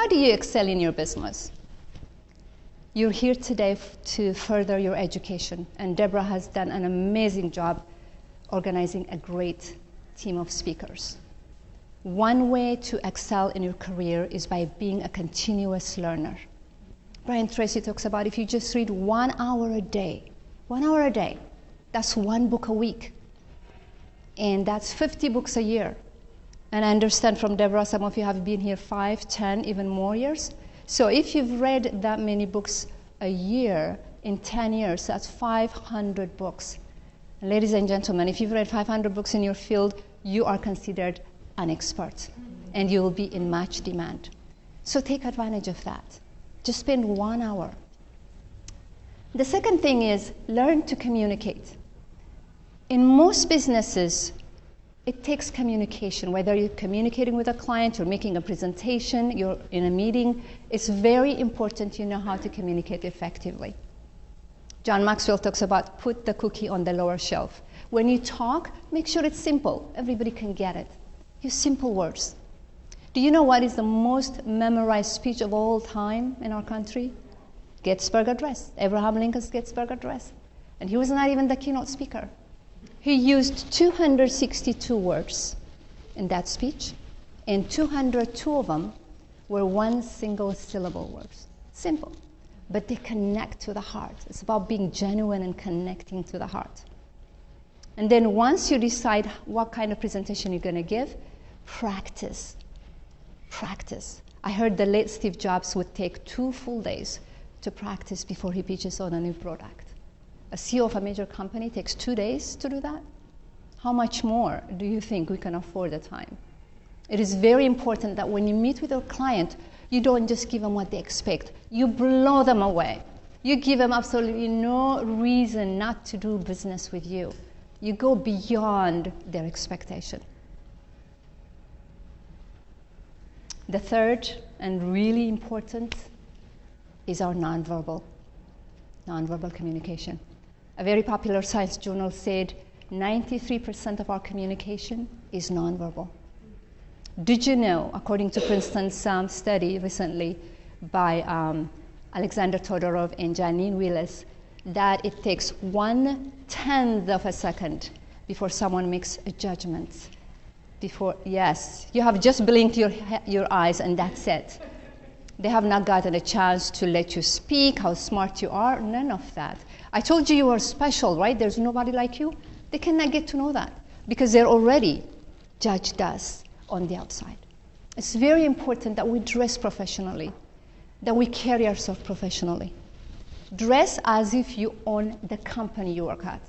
how do you excel in your business? You're here today to further your education, and Deborah has done an amazing job organizing a great team of speakers. One way to excel in your career is by being a continuous learner. Brian Tracy talks about if you just read 1 hour a day, 1 hour a day, that's 1 book a week. And that's 50 books a year. And I understand from Deborah, some of you have been here 5, 10, even more years. So if you've read that many books a year, in 10 years, that's 500 books. And ladies and gentlemen, if you've read 500 books in your field, you are considered an expert, and you will be in much demand. So take advantage of that. Just spend 1 hour. The second thing is learn to communicate. In most businesses, it takes communication. Whether you're communicating with a client, you're making a presentation, you're in a meeting, it's very important you know how to communicate effectively. John Maxwell talks about put the cookie on the lower shelf. When you talk, make sure it's simple. Everybody can get it. Use simple words. Do you know what is the most memorized speech of all time in our country? Gettysburg Address. Abraham Lincoln's Gettysburg Address. And he was not even the keynote speaker. He used 262 words in that speech, and 202 of them were one single syllable words. Simple, but they connect to the heart. It's about being genuine and connecting to the heart. And then once you decide what kind of presentation you're going to give, practice. Practice. I heard the late Steve Jobs would take 2 full days to practice before he pitches on a new product. A CEO of a major company takes 2 days to do that. How much more do you think we can afford the time? It is very important that when you meet with your client, you don't just give them what they expect. You blow them away. You give them absolutely no reason not to do business with you. You go beyond their expectation. The third and really important is our nonverbal communication. A very popular science journal said 93% of our communication is nonverbal. Did you know, according to Princeton's study recently by Alexander Todorov and Janine Willis, that it takes 1/10 of a second before someone makes a judgment? Yes, you have just blinked your eyes and that's it. They have not gotten a chance to let you speak, how smart you are, none of that. I told you you are special, right? There's nobody like you. They cannot get to know that because they're already judged us on the outside. It's very important that we dress professionally, that we carry ourselves professionally. Dress as if you own the company you work at.